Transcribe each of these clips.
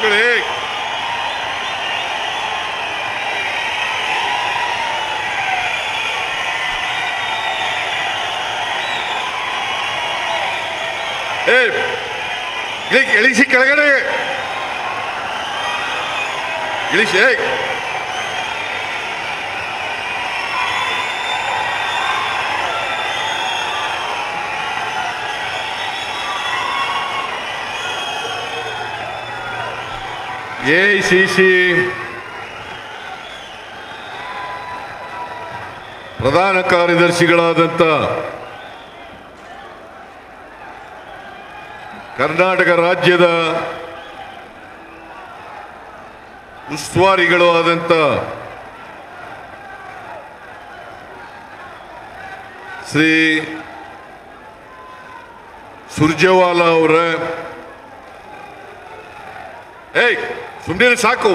ಕೂತ್ಕೊಳ್ಳಿ. ಇಳಿಸಿ ಕೆಳಗಡೆ ಇಳಿಸಿ. ಎಐಸಿಸಿ ಪ್ರಧಾನ ಕಾರ್ಯದರ್ಶಿಗಳಾದಂಥ ಕರ್ನಾಟಕ ರಾಜ್ಯದ ಉಸ್ತುವಾರಿಗಳು ಆದಂಥ ಶ್ರೀ ಸುರ್ಜೇವಾಲಾ ಅವರ ಸುಮ್ಮನೆ ಸಾಕು.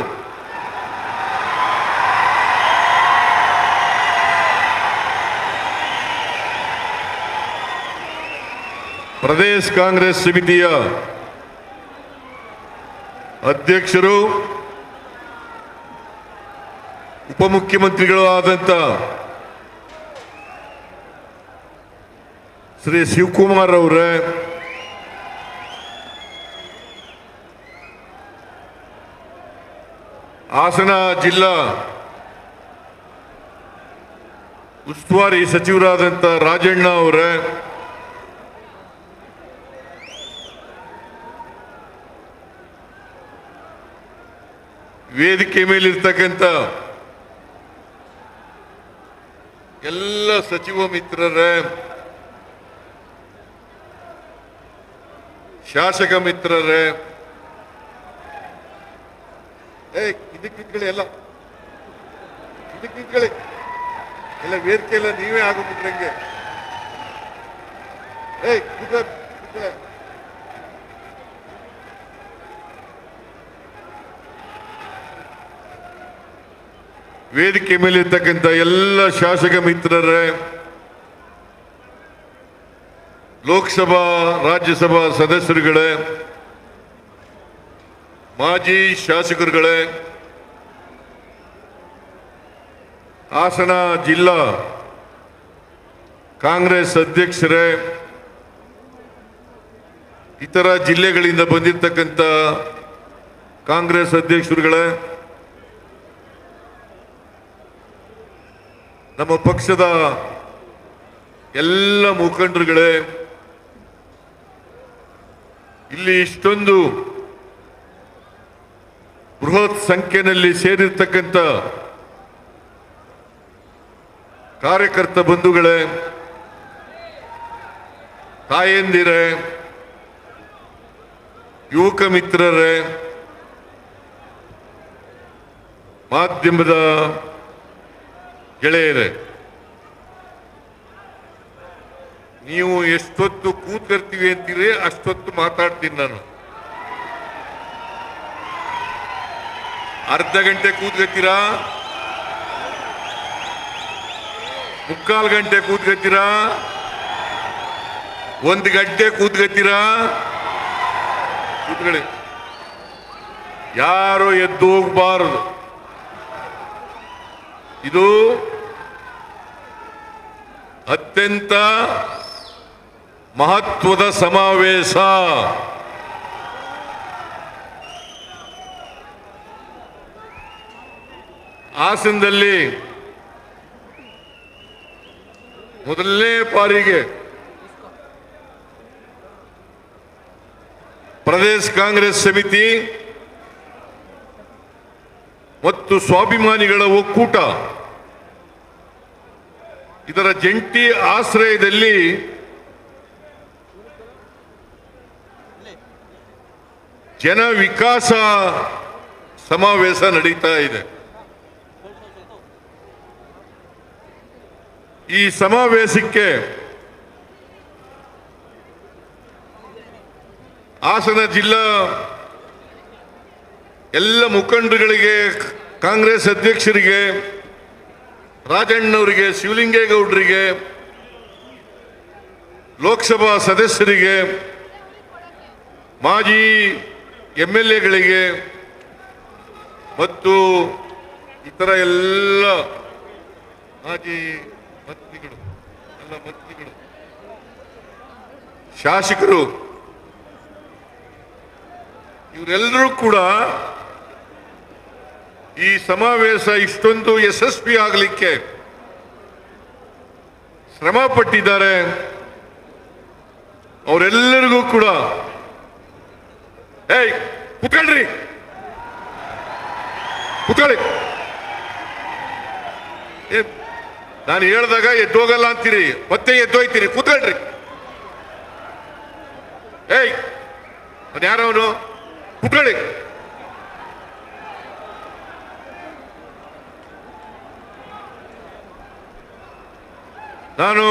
ಪ್ರದೇಶ ಕಾಂಗ್ರೆಸ್ ಸಮಿತಿಯ ಅಧ್ಯಕ್ಷರು ಉಪಮುಖ್ಯಮಂತ್ರಿಗಳು ಆದಂಥ ಶ್ರೀ ಶಿವಕುಮಾರ್ ಅವರೇ, ಹಾಸನ ಜಿಲ್ಲಾ ಉಸ್ತುವಾರಿ ಸಚಿವರಾದಂಥ ರಾಜಣ್ಣ ಅವರೇ, ವೇದಿಕೆ ಮೇಲಿರ್ತಕ್ಕಂಥ ಎಲ್ಲ ಸಚಿವ ಮಿತ್ರರೇ, ಶಾಸಕ ಮಿತ್ರರೇ, ಇದಕ್ಕೆ ನಿಂತ್ಕೊಳ್ಳಿ, ಇದಕ್ಕೆ ನಿಂತ್ಕೊಳ್ಳಿ, ಎಲ್ಲ ವೇದಿಕೆ ಎಲ್ಲ ನೀವೇ ಆಗೋಗ್ಬಿಟ್ರಂಗೆ. ವೇದಿಕೆ ಮೇಲಿರ್ತಕ್ಕಂಥ ಎಲ್ಲ ಶಾಸಕ ಮಿತ್ರರೇ, ಲೋಕಸಭಾ ರಾಜ್ಯಸಭಾ ಸದಸ್ಯರುಗಳೇ, ಮಾಜಿ ಶಾಸಕರುಗಳೇ, ಹಾಸನ ಜಿಲ್ಲಾ ಕಾಂಗ್ರೆಸ್ ಅಧ್ಯಕ್ಷರೇ, ಇತರ ಜಿಲ್ಲೆಗಳಿಂದ ಬಂದಿರತಕ್ಕಂಥ ಕಾಂಗ್ರೆಸ್ ಅಧ್ಯಕ್ಷರುಗಳೇ, ನಮ್ಮ ಪಕ್ಷದ ಎಲ್ಲ ಮುಖಂಡರುಗಳೇ, ಇಲ್ಲಿ ಇಷ್ಟೊಂದು ಬೃಹತ್ ಸಂಖ್ಯೆಯಲ್ಲಿ ಸೇರಿರ್ತಕ್ಕಂಥ ಕಾರ್ಯಕರ್ತ ಬಂಧುಗಳೇ, ತಾಯಂದಿರೇ, ಯುವಕ ಮಿತ್ರರೇ, ಮಾಧ್ಯಮದ ಗೆಳೆಯರೇ, ನೀವು ಎಷ್ಟೊತ್ತು ಕೂತ್ಕರ್ತೀವಿ ಅಂತೀರಿ ಅಷ್ಟೊತ್ತು ಮಾತಾಡ್ತೀನಿ ನಾನು. ಅರ್ಧ ಗಂಟೆ ಕೂತ್ಕತ್ತೀರಾ, ಮುಕ್ಕಾಲು ಗಂಟೆ ಕೂತ್ಕತ್ತೀರಾ, 1 ಗಂಟೆ ಕೂತ್ಕತ್ತೀರಾ, ಕೂತ್ಕೊಳ್ಳಿ. ಯಾರು ಎದ್ದು ಹೋಗಬಾರದು. ಇದು ಅತ್ಯಂತ ಮಹತ್ವದ ಸಮಾವೇಶ. ಹಾಸನದಲ್ಲಿ ಮೊದಲನೇ ಬಾರಿಗೆ ಪ್ರದೇಶ ಕಾಂಗ್ರೆಸ್ ಸಮಿತಿ ಮತ್ತು ಸ್ವಾಭಿಮಾನಿಗಳ ಒಕ್ಕೂಟ ಇದರ ಜಂಟಿ ಆಶ್ರಯದಲ್ಲಿ ಜನ ವಿಕಾಸ ಸಮಾವೇಶ ನಡೀತಾ ಇದೆ. ಈ ಸಮಾವೇಶಕ್ಕೆ ಹಾಸನ ಜಿಲ್ಲಾ ಎಲ್ಲ ಮುಖಂಡರುಗಳಿಗೆ, ಕಾಂಗ್ರೆಸ್ ಅಧ್ಯಕ್ಷರಿಗೆ, ರಾಜಣ್ಣವರಿಗೆ, ಶಿವಲಿಂಗೇಗೌಡರಿಗೆ, ಲೋಕಸಭಾ ಸದಸ್ಯರಿಗೆ, ಮಾಜಿ MLAಗಳಿಗೆ ಮತ್ತು ಇತರ ಎಲ್ಲ ಮಾಜಿ ಮಂತ್ರಿಗಳು ಶಾಸಕರು ಇವರೆಲ್ಲರೂ ಕೂಡ ಈ ಸಮಾವೇಶ ಇಷ್ಟೊಂದು ಯಶಸ್ವಿ ಆಗಲಿಕ್ಕೆ ಶ್ರಮ ಪಟ್ಟಿದ್ದಾರೆ. ಅವರೆಲ್ಲರಿಗೂ ಕೂಡ ಕೂತ್ಕೊಳ್ರಿ, ಕೂತ್ಕೊಳ್ಳಿ. ನಾನು ಹೇಳ್ದಾಗ ಎದ್ದೋಗಲ್ಲ ಅಂತೀರಿ, ಮತ್ತೆ ಎದ್ದೋಯ್ತೀರಿ. ಕೂತ್ಕೊಳ್ರಿ. ಯಾರವನು? ಕೂತ್ಕೊಳ್ಳಿ. ನಾನು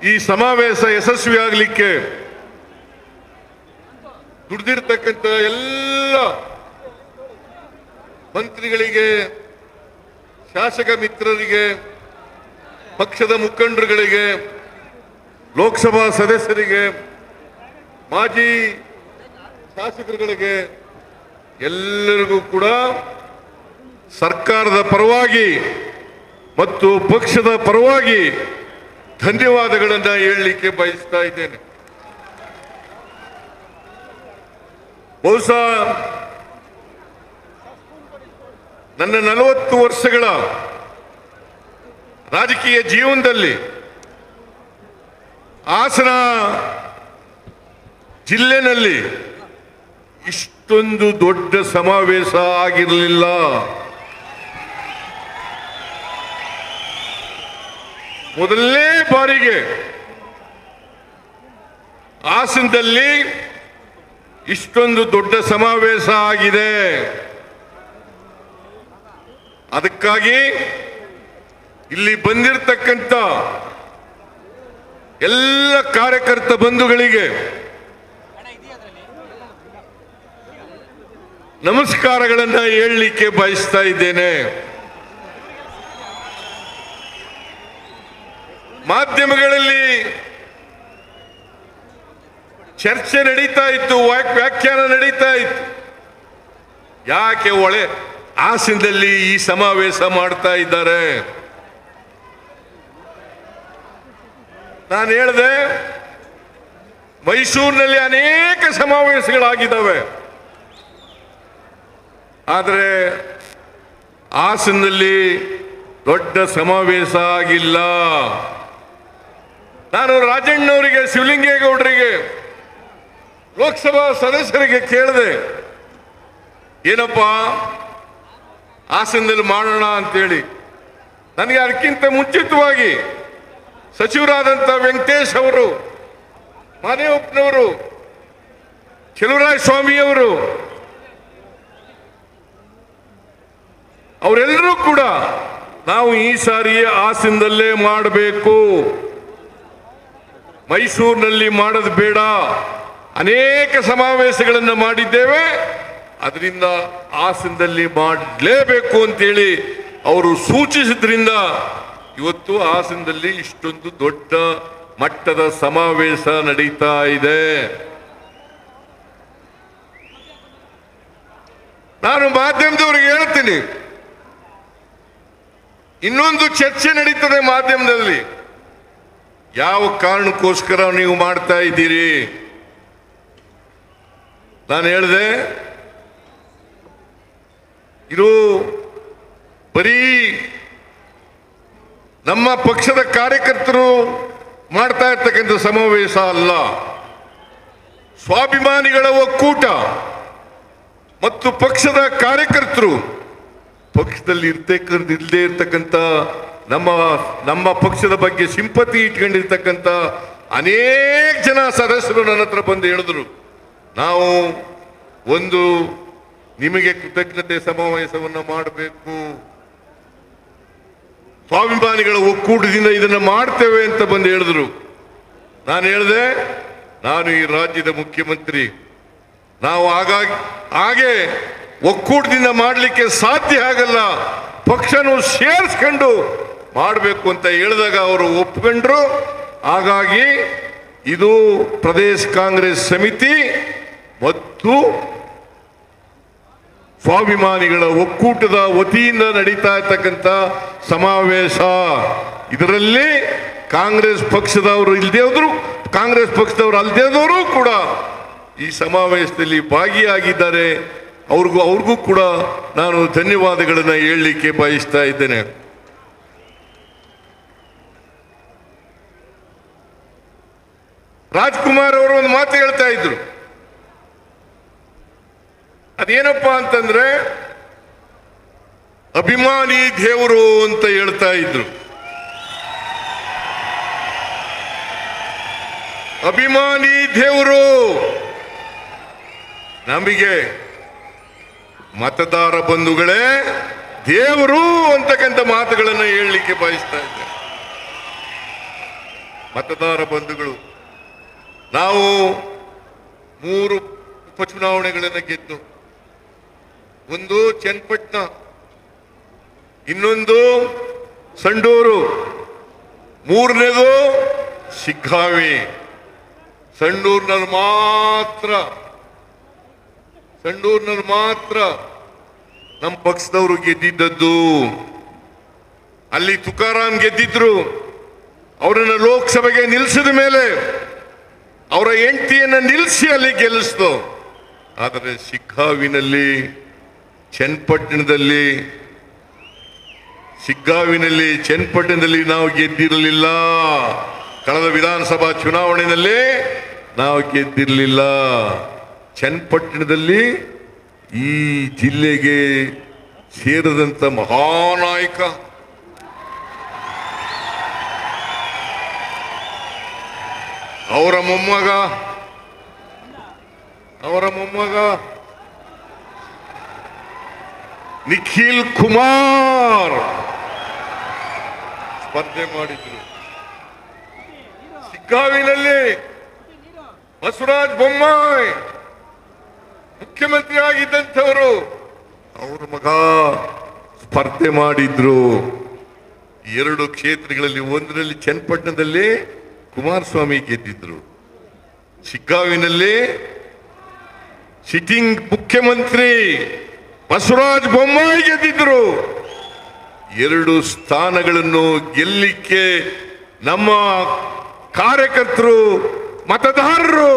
ಈ ಸಮಾವೇಶ ಯಶಸ್ವಿಯಾಗಲಿಕ್ಕೆ ದುಡಿದಿರ್ತಕ್ಕಂಥ ಎಲ್ಲ ಮಂತ್ರಿಗಳಿಗೆ, ಶಾಸಕ ಮಿತ್ರರಿಗೆ, ಪಕ್ಷದ ಮುಖಂಡರುಗಳಿಗೆ, ಲೋಕಸಭಾ ಸದಸ್ಯರಿಗೆ, ಮಾಜಿ ಶಾಸಕರುಗಳಿಗೆ ಎಲ್ಲರಿಗೂ ಕೂಡ ಸರ್ಕಾರದ ಪರವಾಗಿ ಮತ್ತು ಪಕ್ಷದ ಪರವಾಗಿ ಧನ್ಯವಾದಗಳನ್ನು ಹೇಳಲಿಕ್ಕೆ ಬಯಸ್ತಾ ಇದ್ದೇನೆ. ಬಹುಶಃ ನನ್ನ 40 ವರ್ಷಗಳ ರಾಜಕೀಯ ಜೀವನದಲ್ಲಿ ಹಾಸನ ಜಿಲ್ಲೆನಲ್ಲಿ ಇಷ್ಟೊಂದು ದೊಡ್ಡ ಸಮಾವೇಶ ಆಗಿರಲಿಲ್ಲ. ಮೊದಲನೇ ಬಾರಿಗೆ ಹಾಸನದಲ್ಲಿ ಇಷ್ಟೊಂದು ದೊಡ್ಡ ಸಮಾವೇಶ ಆಗಿದೆ. ಅದಕ್ಕಾಗಿ ಇಲ್ಲಿ ಬಂದಿರತಕ್ಕಂಥ ಎಲ್ಲ ಕಾರ್ಯಕರ್ತ ಬಂಧುಗಳಿಗೆ ನಮಸ್ಕಾರಗಳನ್ನು ಹೇಳಲಿಕ್ಕೆ ಬಯಸ್ತಾ ಇದ್ದೇನೆ. ಮಾಧ್ಯಮಗಳಲ್ಲಿ ಚರ್ಚೆ ನಡೀತಾ ಇತ್ತು, ವ್ಯಾಖ್ಯಾನ ನಡೀತಾ ಇತ್ತು. ಯಾಕೆ ಹಾಸನದಲ್ಲಿ ಈ ಸಮಾವೇಶ ಮಾಡ್ತಾ ಇದ್ದಾರೆ? ನಾನು ಹೇಳಿದೆ, ಮೈಸೂರಿನಲ್ಲಿ ಅನೇಕ ಸಮಾವೇಶಗಳಾಗಿದ್ದಾವೆ, ಆದರೆ ಹಾಸನದಲ್ಲಿ ದೊಡ್ಡ ಸಮಾವೇಶ ಆಗಿಲ್ಲ. ನಾನು ರಾಜಣ್ಣವರಿಗೆ, ಶಿವಲಿಂಗೇಗೌಡರಿಗೆ, ಲೋಕಸಭಾ ಸದಸ್ಯರಿಗೆ ಕೇಳಿದೆ, ಏನಪ್ಪ ಹಾಸನದಲ್ಲಿ ಮಾಡೋಣ ಅಂತೇಳಿ. ನನಗೆ ಅದಕ್ಕಿಂತ ಮುಂಚಿತವಾಗಿ ಸಚಿವರಾದಂಥ ವೆಂಕಟೇಶ್ ಅವರು, ಮಾದೇವಪ್ಪನವರು, ಚೆಲುವರಾಯ ಸ್ವಾಮಿಯವರು, ಅವರೆಲ್ಲರೂ ಕೂಡ ನಾವು ಈ ಸಾರಿ ಹಾಸನದಲ್ಲೇ ಮಾಡಬೇಕು, ಮೈಸೂರಿನಲ್ಲಿ ಮಾಡೋದು ಬೇಡ. ಅನೇಕ ಸಮಾವೇಶಗಳನ್ನು ಮಾಡಿದ್ದೇವೆ, ಅದರಿಂದ ಹಾಸನದಲ್ಲಿ ಮಾಡಲೇಬೇಕು ಅಂತೇಳಿ ಅವರು ಸೂಚಿಸಿದ್ರಿಂದ ಇವತ್ತು ಹಾಸನದಲ್ಲಿ ಇಷ್ಟೊಂದು ದೊಡ್ಡ ಮಟ್ಟದ ಸಮಾವೇಶ ನಡೀತಾ ಇದೆ. ನಾನು ಮಾಧ್ಯಮದವರಿಗೆ ಹೇಳ್ತೀನಿ, ಇನ್ನೊಂದು ಚರ್ಚೆ ನಡೀತದೆ ಮಾಧ್ಯಮದಲ್ಲಿ. ಯಾವ ಕಾರಣಕ್ಕೋಸ್ಕರ ನೀವು ಮಾಡ್ತಾ ಇದ್ದೀರಿ? ನಾನು ಹೇಳಿದೆ, ಇದು ಬರೀ ನಮ್ಮ ಪಕ್ಷದ ಕಾರ್ಯಕರ್ತರು ಮಾಡ್ತಾ ಇರ್ತಕ್ಕಂಥ ಸಮಾವೇಶ ಅಲ್ಲ, ಸ್ವಾಭಿಮಾನಿಗಳ ಒಕ್ಕೂಟ ಮತ್ತು ಪಕ್ಷದ ಕಾರ್ಯಕರ್ತರು, ಪಕ್ಷದಲ್ಲಿ ಇಲ್ಲದೆ ಇರ್ತಕ್ಕಂಥ ನಮ್ಮ ಪಕ್ಷದ ಬಗ್ಗೆ ಸಿಂಪತಿ ಇಟ್ಕೊಂಡಿರ್ತಕ್ಕಂಥ ಅನೇಕ ಜನ ಸದಸ್ಯರು ನನ್ನ ಹತ್ರ ಬಂದು ಹೇಳಿದ್ರು, ನಾವು ಒಂದು ನಿಮಗೆ ಕೃತಜ್ಞತೆ ಸಮಾವೇಶವನ್ನು ಮಾಡಬೇಕು, ಸ್ವಾಭಿಮಾನಿಗಳ ಒಕ್ಕೂಟದಿಂದ ಇದನ್ನು ಮಾಡ್ತೇವೆ ಅಂತ ಬಂದು ಹೇಳಿದ್ರು. ನಾನು ಹೇಳಿದೆ, ನಾನು ಈ ರಾಜ್ಯದ ಮುಖ್ಯಮಂತ್ರಿ, ನಾವು ಹಾಗೆ ಒಕ್ಕೂಟದಿಂದ ಮಾಡಲಿಕ್ಕೆ ಸಾಧ್ಯ ಆಗಲ್ಲ, ಪಕ್ಷನೂ ಸೇರಿಸ್ಕೊಂಡು ಮಾಡಬೇಕು ಅಂತ ಹೇಳಿದಾಗ ಅವರು ಒಪ್ಕೊಂಡ್ರು. ಹಾಗಾಗಿ ಇದು ಪ್ರದೇಶ ಕಾಂಗ್ರೆಸ್ ಸಮಿತಿ ಮತ್ತು ಸ್ವಾಭಿಮಾನಿಗಳ ಒಕ್ಕೂಟದ ವತಿಯಿಂದ ನಡೀತಾ ಇರ್ತಕ್ಕಂಥ ಸಮಾವೇಶ. ಇದರಲ್ಲಿ ಕಾಂಗ್ರೆಸ್ ಪಕ್ಷದವರು ಇಲ್ಲದೆ ಹೋದ್ರು, ಕಾಂಗ್ರೆಸ್ ಪಕ್ಷದವರು ಅಲ್ಲದೆ ಹೋದವರು ಕೂಡ ಈ ಸಮಾವೇಶದಲ್ಲಿ ಭಾಗಿಯಾಗಿದ್ದಾರೆ. ಅವ್ರಿಗೂ ಕೂಡ ನಾನು ಧನ್ಯವಾದಗಳನ್ನು ಹೇಳಲಿಕ್ಕೆ ಬಯಸ್ತಾ ಇದ್ದೇನೆ. ರಾಜ್ಕುಮಾರ್ ಅವರು ಒಂದು ಮಾತು ಹೇಳ್ತಾ ಇದ್ರು. ಅದೇನಪ್ಪಾ ಅಂತಂದ್ರೆ ಅಭಿಮಾನಿ ದೇವರು ಅಂತ ಹೇಳ್ತಾ ಇದ್ರು. ಅಭಿಮಾನಿ ದೇವರು ನಮಗೆ ಮತದಾರ ಬಂಧುಗಳೇ ದೇವರು ಅಂತಕ್ಕಂಥ ಮಾತುಗಳನ್ನು ಹೇಳಲಿಕ್ಕೆ ಬಯಸ್ತಾ ಇದ್ದೆ. ಮತದಾರ ಬಂಧುಗಳು, ನಾವು 3 ಉಪಚುನಾವಣೆಗಳನ್ನು ಗೆದ್ದು, ಒಂದು ಚನ್ನಪಟ್ಟಣ, ಇನ್ನೊಂದು ಸಂಡೂರು, ಮೂರನೇದು ಶಿಗ್ಗಾವಿ. ಸಂಡೂರಿನಲ್ಲಿ ಮಾತ್ರ ನಮ್ಮ ಪಕ್ಷದವರು ಗೆದ್ದಿದ್ದದ್ದು. ಅಲ್ಲಿ ತುಕಾರಾಮ್ ಗೆದ್ದಿದ್ರು. ಅವರನ್ನು ಲೋಕಸಭೆಗೆ ನಿಲ್ಲಿಸಿದ ಮೇಲೆ ಅವರ ಹೆಂಡತಿಯನ್ನು ನಿಲ್ಲಿಸಿ ಅಲ್ಲಿ ಗೆಲ್ಲಿಸ್ತು. ಆದರೆ ಶಿಗ್ಗಾವಿನಲ್ಲಿ, ಚನ್ನಪಟ್ಟಣದಲ್ಲಿ ನಾವು ಗೆದ್ದಿರಲಿಲ್ಲ. ಕಳೆದ ವಿಧಾನಸಭಾ ಚುನಾವಣೆಯಲ್ಲಿ ನಾವು ಗೆದ್ದಿರಲಿಲ್ಲ. ಚನ್ನಪಟ್ಟಣದಲ್ಲಿ ಈ ಜಿಲ್ಲೆಗೆ ಸೇರಿದಂತ ಮಹಾನಾಯಕ ಅವರ ಮೊಮ್ಮಗ ನಿಖಿಲ್ ಕುಮಾರ್ ಸ್ಪರ್ಧೆ ಮಾಡಿದ್ರು. ಶಿಗ್ಗಾವಿನಲ್ಲಿ ಬಸವರಾಜ ಬೊಮ್ಮಾಯಿ ಮುಖ್ಯಮಂತ್ರಿ ಆಗಿದ್ದಂಥವರು, ಅವರ ಮಗ ಸ್ಪರ್ಧೆ ಮಾಡಿದ್ರು. 2 ಕ್ಷೇತ್ರಗಳಲ್ಲಿ, ಒಂದರಲ್ಲಿ ಚನ್ನಪಟ್ಟಣದಲ್ಲಿ ಕುಮಾರಸ್ವಾಮಿ ಗೆದ್ದಿದ್ರು, ಶಿಗ್ಗಾವಿನಲ್ಲಿ ಸಿಟ್ಟಿಂಗ್ ಮುಖ್ಯಮಂತ್ರಿ ಬಸವರಾಜ ಬೊಮ್ಮಾಯಿ ಗೆದ್ದಿದ್ರು. 2 ಸ್ಥಾನಗಳನ್ನು ಗೆಲ್ಲಿಕ್ಕೆ ನಮ್ಮ ಕಾರ್ಯಕರ್ತರು, ಮತದಾರರು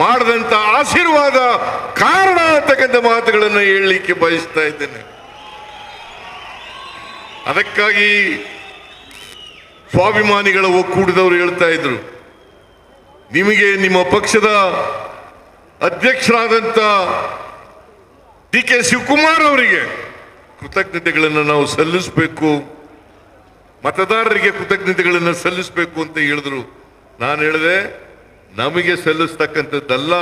ಮಾಡಿದಂತ ಆಶೀರ್ವಾದ ಕಾರಣ ಅಂತಕ್ಕಂಥ ಮಾತುಗಳನ್ನು ಹೇಳಲಿಕ್ಕೆ ಬಯಸ್ತಾ ಇದ್ದೇನೆ. ಅದಕ್ಕಾಗಿ ಸ್ವಾಭಿಮಾನಿಗಳ ಒಕ್ಕೂಟದವರು ಹೇಳ್ತಾ ಇದ್ರು, ನಿಮಗೆ ನಿಮ್ಮ ಪಕ್ಷದ ಅಧ್ಯಕ್ಷರಾದಂತ DK ಶಿವಕುಮಾರ್ ಅವರಿಗೆ ಕೃತಜ್ಞತೆಗಳನ್ನು ನಾವು ಸಲ್ಲಿಸಬೇಕು, ಮತದಾರರಿಗೆ ಕೃತಜ್ಞತೆಗಳನ್ನು ಸಲ್ಲಿಸಬೇಕು ಅಂತ ಹೇಳಿದ್ರು. ನಾನು ಹೇಳಿದೆ, ನಮಗೆ ಸಲ್ಲಿಸ್ತಕ್ಕಂಥದ್ದಲ್ಲ,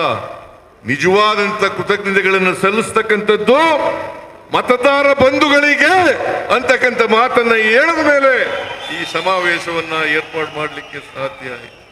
ನಿಜವಾದಂತ ಕೃತಜ್ಞತೆಗಳನ್ನು ಸಲ್ಲಿಸ್ತಕ್ಕಂಥದ್ದು ಮತದಾರ ಬಂಧುಗಳಿಗೆ ಅಂತಕ್ಕಂಥ ಮಾತನ್ನ ಹೇಳಿದ ಮೇಲೆ ಈ ಸಮಾವೇಶವನ್ನ ಏರ್ಪಾಡು ಮಾಡಲಿಕ್ಕೆ ಸಾಧ್ಯ ಆಯಿತು.